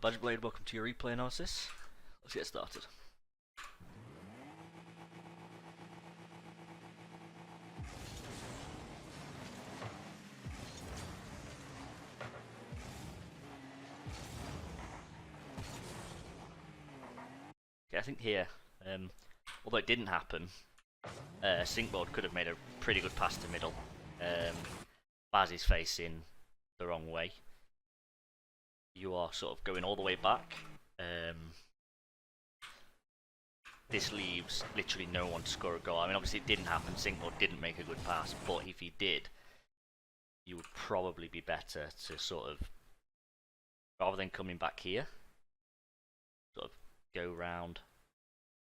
Badgerblade, welcome to your replay analysis. Let's get started. Okay, I think here, although it didn't happen, Sinkboard could have made a pretty good pass to middle. Baz is facing the wrong way. You are sort of going all the way back. This leaves literally no one to score a goal. I mean, obviously it didn't happen. Sinkboard didn't make a good pass, but if he did, you would probably be better to sort of, rather than coming back here, sort of go round,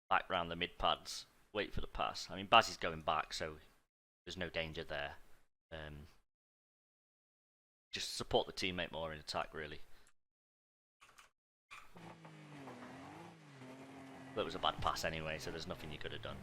back round the mid pads, wait for the pass. I mean, Baz is going back, so there's no danger there. Just support the teammate more in attack, really. That was a bad pass anyway, so there's nothing you could have done.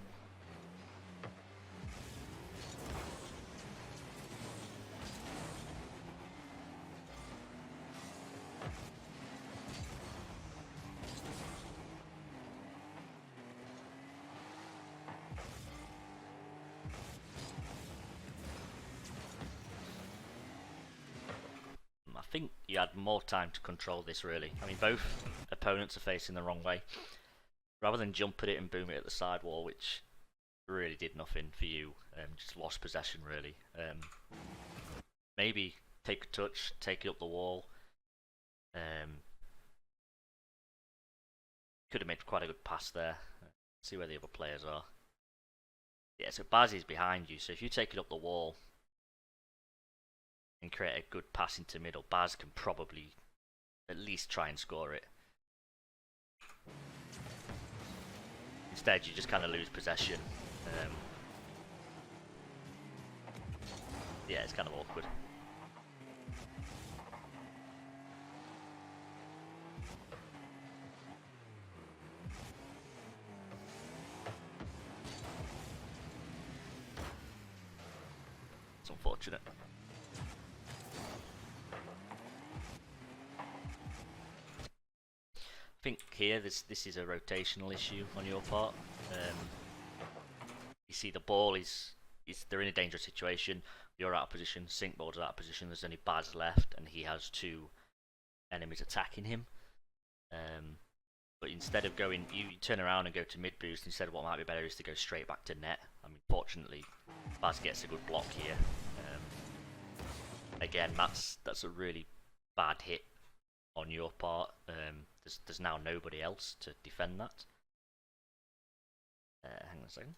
I think you had more time to control this, really. I mean, both opponents are facing the wrong way. Rather than jump at it and boom it at the sidewall, which really did nothing for you, just lost possession, really. Maybe take a touch, take it up the wall. Could have made quite a good pass there. See where the other players are. Yeah, so Baz is behind you, so if you take it up the wall and create a good pass into middle, Baz can probably at least try and score it. Instead, you just kind of lose possession. Yeah, it's kind of awkward. It's unfortunate. I think here this is a rotational issue on your part. You see the ball is they're in a dangerous situation. You're out of position. Sinkboard's out of position. There's only Baz left, and he has two enemies attacking him. But instead of going, you turn around and go to mid boost. Instead, what might be better is to go straight back to net. I mean, fortunately, Baz gets a good block here. Again, that's a really bad hit on your part. There's now nobody else to defend that. Hang on a second.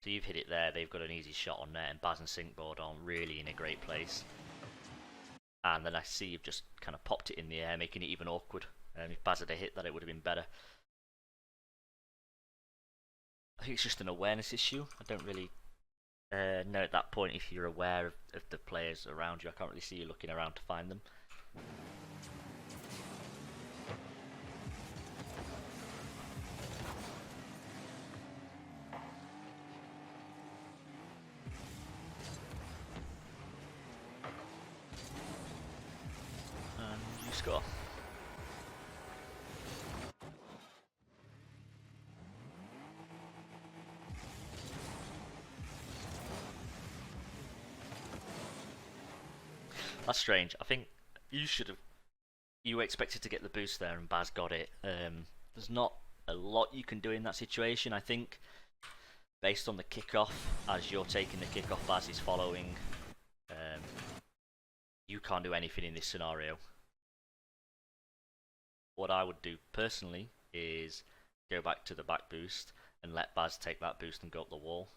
So you've hit it there, they've got an easy shot on net, and Baz and Sinkboard aren't really in a great place. And then I see you've just kind of popped it in the air, making it even awkward. If Baz had hit that, it would have been better. I think it's just an awareness issue. I don't really know at that point if you're aware of the players around you. I can't really see you looking around to find them. And you score. That's strange. I think you should have. You expected to get the boost there, and Baz got it. There's not a lot you can do in that situation. I think, based on the kickoff, as you're taking the kickoff, Baz is following. You can't do anything in this scenario. What I would do personally is go back to the back boost and let Baz take that boost and go up the wall.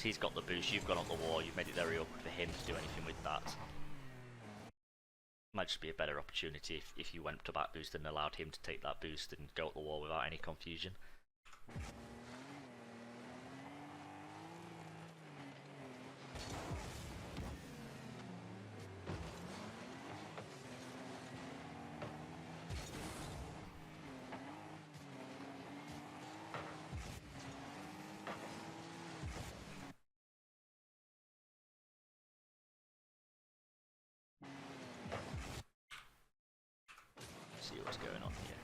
He's got the boost, you've gone up the wall, you've made it very awkward for him to do anything with that. Might just be a better opportunity if you went to back boost and allowed him to take that boost and go up the wall without any confusion. see what's going on here.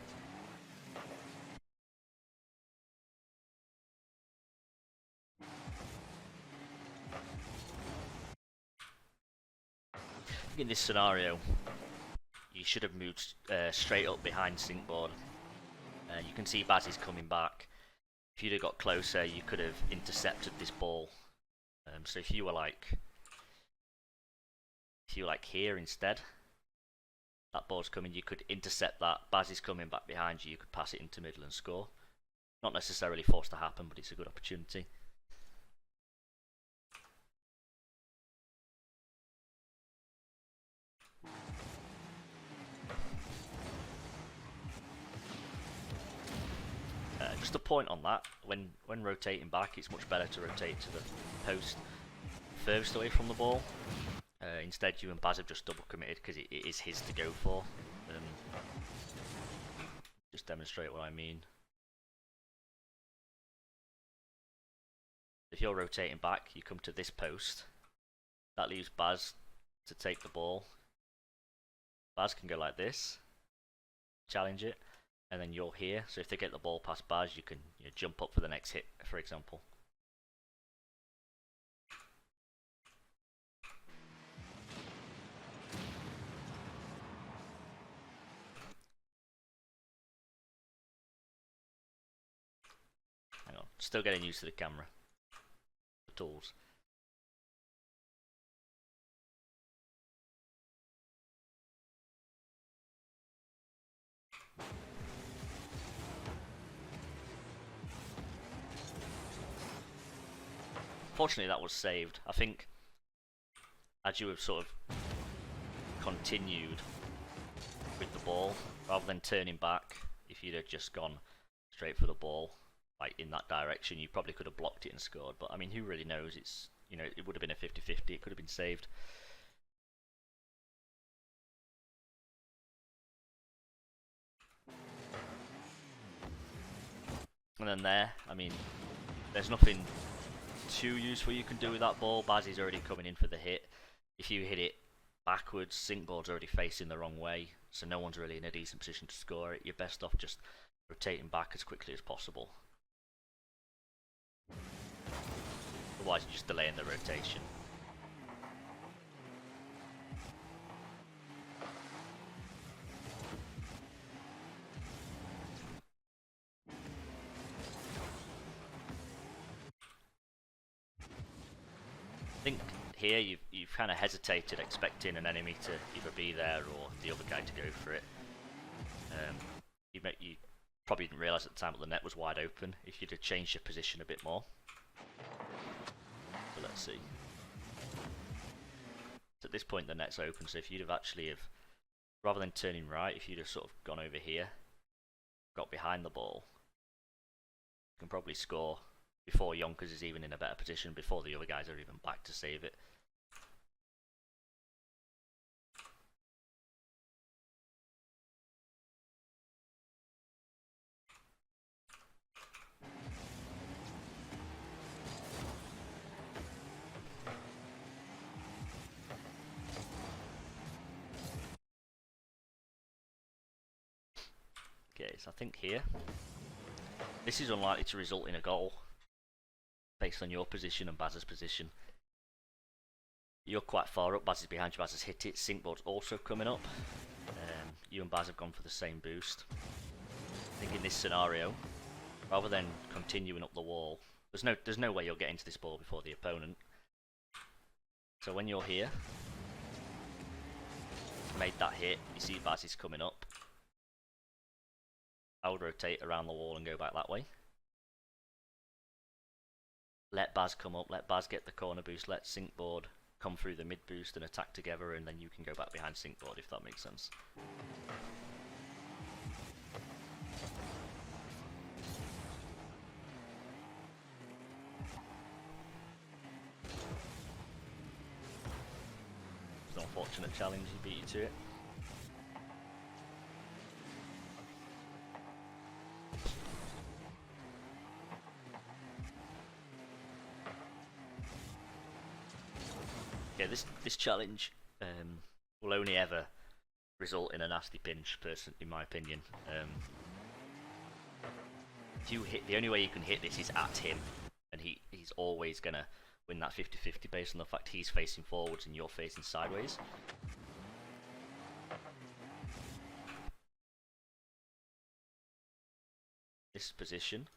In this scenario, you should have moved straight up behind Sinkboard. You can see Baz is coming back. If you'd have got closer, you could have intercepted this ball. So if you were like here instead, that ball's coming, you could intercept that. Baz is coming back behind you, you could pass it into middle and score. Not necessarily forced to happen, but it's a good opportunity. Just a point on that, when rotating back, it's much better to rotate to the post furthest away from the ball. Instead, you and Baz have just double committed because it is his to go for. Just demonstrate what I mean. If you're rotating back, you come to this post. That leaves Baz to take the ball. Baz can go like this, challenge it. And then you're here, so if they get the ball past Baz, you can jump up for the next hit, for example. Hang on, still getting used to the camera, the tools. Fortunately, that was saved. I think as you have sort of continued with the ball, rather than turning back, if you'd have just gone straight for the ball, like in that direction, you probably could have blocked it and scored. But I mean, who really knows? It's, it would have been a 50-50. It could have been saved. And then there, I mean, there's nothing too useful you can do with that ball. Baz is already coming in for the hit. If you hit it backwards, Sinkboard's already facing the wrong way, so no one's really in a decent position to score it. You're best off just rotating back as quickly as possible. Otherwise, you're just delaying the rotation. I think here you've kind of hesitated, expecting an enemy to either be there or the other guy to go for it. You probably didn't realise at the time that the net was wide open. If you'd have changed your position a bit more. But let's see. So at this point the net's open, so if you'd have rather than turning right, if you'd have sort of gone over here, got behind the ball, you can probably score before Yonkers is even in a better position, before the other guys are even back to save it. Okay, so I think here, this is unlikely to result in a goal, based on your position and Baz's position. You're quite far up, Baz is behind you, Baz has hit it, Sinkboard's also coming up. You and Baz have gone for the same boost. I think in this scenario, rather than continuing up the wall, there's no way you'll get into this ball before the opponent. So when you're here, made that hit, you see Baz is coming up. I would rotate around the wall and go back that way. Let Baz come up, let Baz get the corner boost, let Sinkboard come through the mid boost and attack together, and then you can go back behind Sinkboard, if that makes sense. It's an unfortunate challenge, he beat you to it. Yeah, this challenge will only ever result in a nasty pinch, in my opinion. If you hit, the only way you can hit this is at him, and he's always gonna win that 50-50 based on the fact he's facing forwards and you're facing sideways. This position.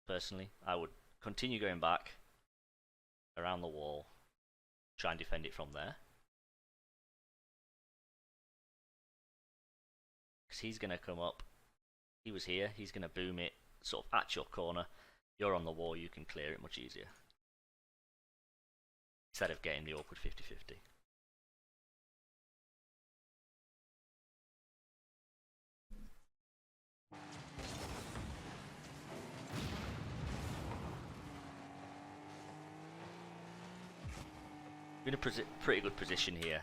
Personally, I would continue going back around the wall, try and defend it from there. Because he's going to come up, he was here, he's going to boom it sort of at your corner. You're on the wall, you can clear it much easier. Instead of getting the awkward 50-50. In a pretty good position here.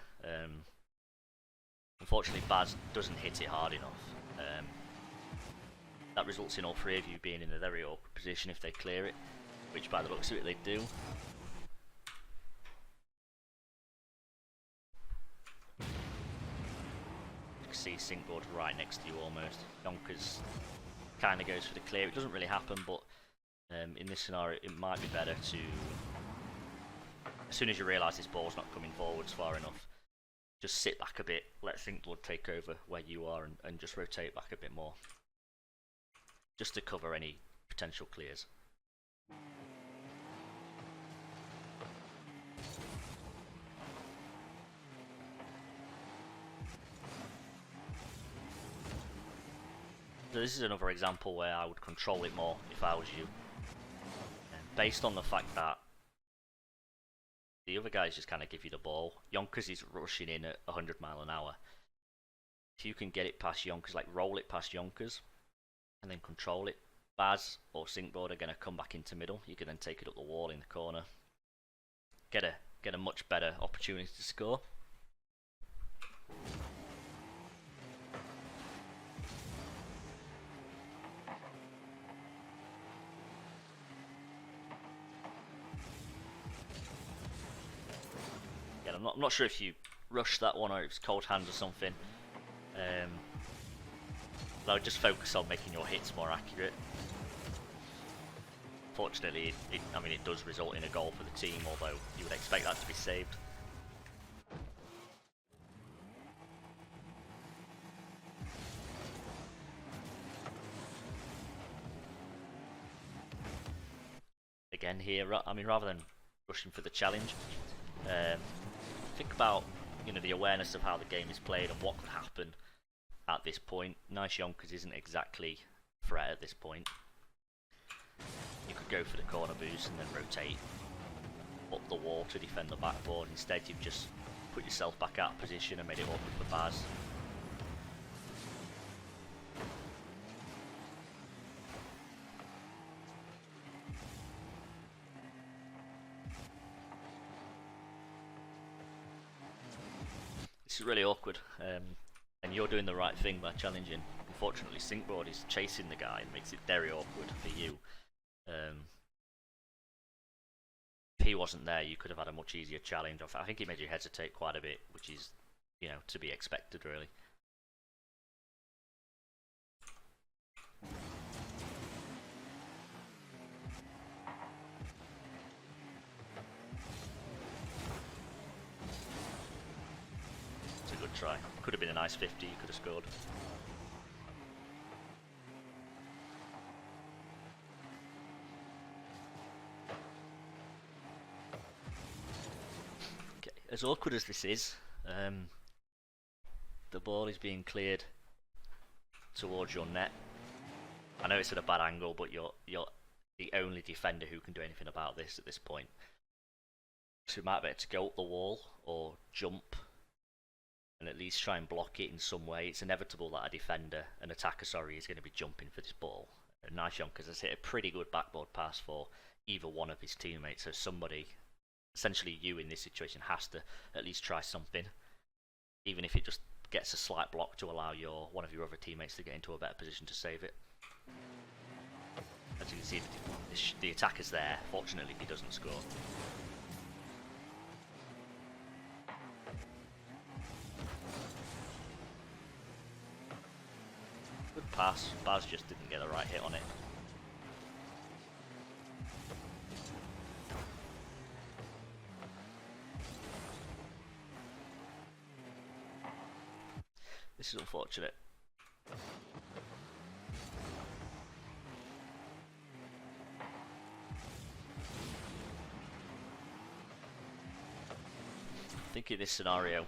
Unfortunately, Baz doesn't hit it hard enough. That results in all three of you being in a very awkward position if they clear it, which by the looks of it they do. You can see Sinkboard right next to you almost. Yonkers kind of goes for the clear. It doesn't really happen, but in this scenario it might be better to, as soon as you realise this ball's not coming forwards far enough, just sit back a bit, let Thinkblood take over where you are, and just rotate back a bit more. Just to cover any potential clears. So this is another example where I would control it more if I was you. Based on the fact that the other guys just kind of give you the ball. Yonkers is rushing in at 100 miles an hour. If you can get it past Yonkers, like roll it past Yonkers, and then control it, Baz or Sinkboard are going to come back into middle. You can then take it up the wall in the corner. Get a much better opportunity to score. I'm not sure if you rushed that one or it was cold hands or something. But I would just focus on making your hits more accurate. Fortunately, it does result in a goal for the team, although you would expect that to be saved. Again here, rather than rushing for the challenge, think about the awareness of how the game is played and what could happen at this point. Nice Yonkers isn't exactly a threat at this point. You could go for the corner boost and then rotate up the wall to defend the backboard. Instead, you've just put yourself back out of position and made it awkward for Baz. This is really awkward, and you're doing the right thing by challenging. Unfortunately, Sinkboard is chasing the guy and makes it very awkward for you. If he wasn't there, you could have had a much easier challenge. I think it made you hesitate quite a bit, which is, to be expected, really. It's a good try. Could have been a nice 50, you could have scored. As awkward as this is, the ball is being cleared towards your net. I know it's at a bad angle, but you're the only defender who can do anything about this at this point. So you might be able to go up the wall or jump and at least try and block it in some way. It's inevitable that an attacker, is going to be jumping for this ball. Nice Yonkers has hit a pretty good backboard pass for either one of his teammates, so somebody, essentially you in this situation, has to at least try something, even if it just gets a slight block to allow one of your other teammates to get into a better position to save it. As you can see, the attacker's there. Fortunately, he doesn't score. Good pass. Baz just didn't get the right hit on it. This is unfortunate. I think in this scenario,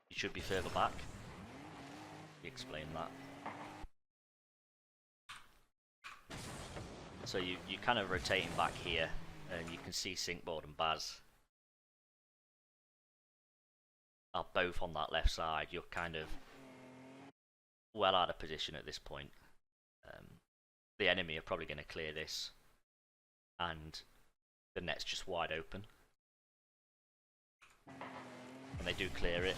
you should be further back. Explain that. So you kind of rotating back here, and you can see Sinkboard and Baz are both on that left side. You're kind of well out of position at this point. The enemy are probably going to clear this, and the net's just wide open. And they do clear it.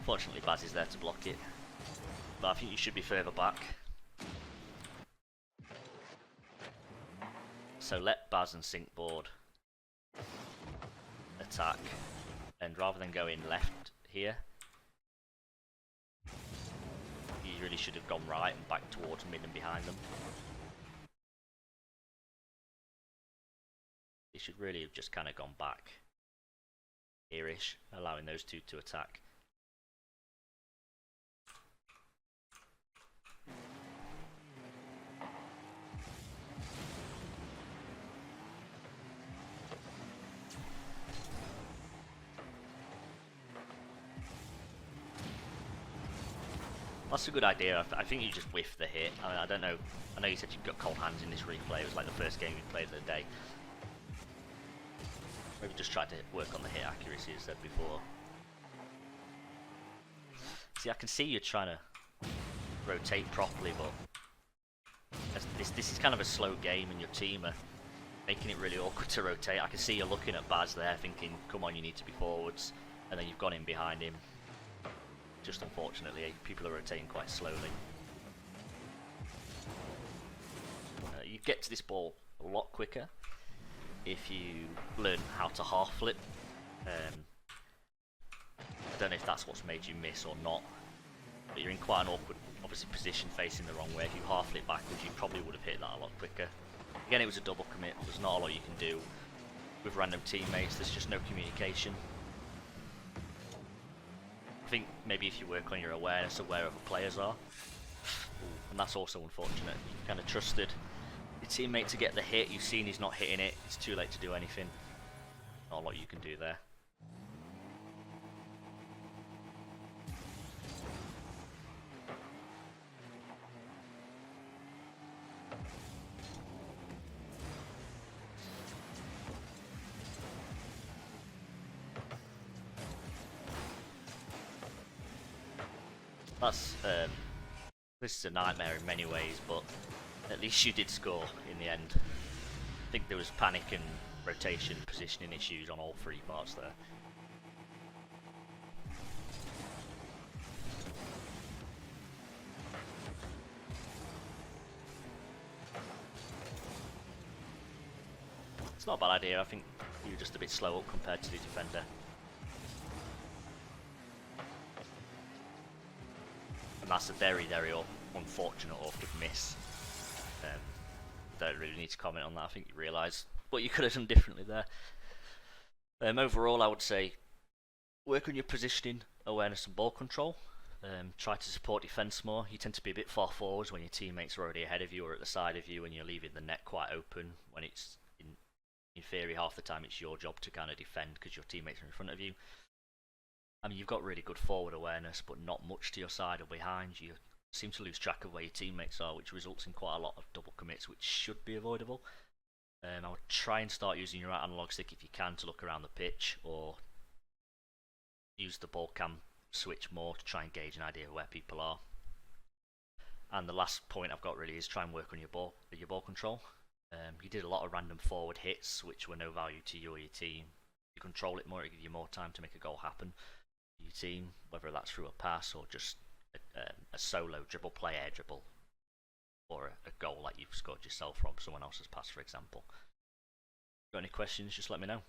Fortunately, Baz is there to block it, but I think you should be further back. So let Baz and Sinkboard attack, and rather than going left here, you really should have gone right and back towards mid and behind them. You should really have just kind of gone back here-ish, allowing those two to attack. That's a good idea. I think you just whiff the hit. I mean, I don't know. I know you said you've got cold hands in this replay. It was like the first game you played of the day. Maybe just try to work on the hit accuracy as I said before. See, I can see you're trying to rotate properly, but this is kind of a slow game, and your team are making it really awkward to rotate. I can see you're looking at Baz there, thinking, "Come on, you need to be forwards," and then you've gone in behind him. Just unfortunately, people are rotating quite slowly. You get to this ball a lot quicker if you learn how to half flip. I don't know if that's what's made you miss or not, but you're in quite an awkward, obviously, position facing the wrong way. If you half flip backwards, you probably would have hit that a lot quicker. Again, it was a double commit. There's not a lot you can do with random teammates. There's just no communication. I think maybe if you work on your awareness of where other players are, and that's also unfortunate. You kind of trusted your teammate to get the hit. You've seen he's not hitting it. It's too late to do anything. Not a lot you can do there. That's this is a nightmare in many ways, but at least you did score in the end. I think there was panic and rotation, positioning issues on all three parts there. It's not a bad idea. I think you were just a bit slow up compared to the defender. And that's a very, very unfortunate awkward miss. Don't really need to comment on that. I think you realise what you could have done differently there. Overall, I would say work on your positioning, awareness and ball control. Try to support defence more. You tend to be a bit far forwards when your teammates are already ahead of you or at the side of you, and you're leaving the net quite open when it's, in theory, half the time it's your job to kind of defend because your teammates are in front of you. I mean, you've got really good forward awareness, but not much to your side or behind. You seem to lose track of where your teammates are, which results in quite a lot of double commits, which should be avoidable. I would try and start using your right analog stick if you can to look around the pitch, or use the ball cam switch more to try and gauge an idea of where people are. And the last point I've got really is try and work on your ball control. You did a lot of random forward hits, which were no value to you or your team. You control it more, it gives you more time to make a goal happen. Your team, whether that's through a pass or just a solo dribble, play air dribble, or a goal that you've scored yourself from someone else's pass, for example. Got any questions? Just let me know.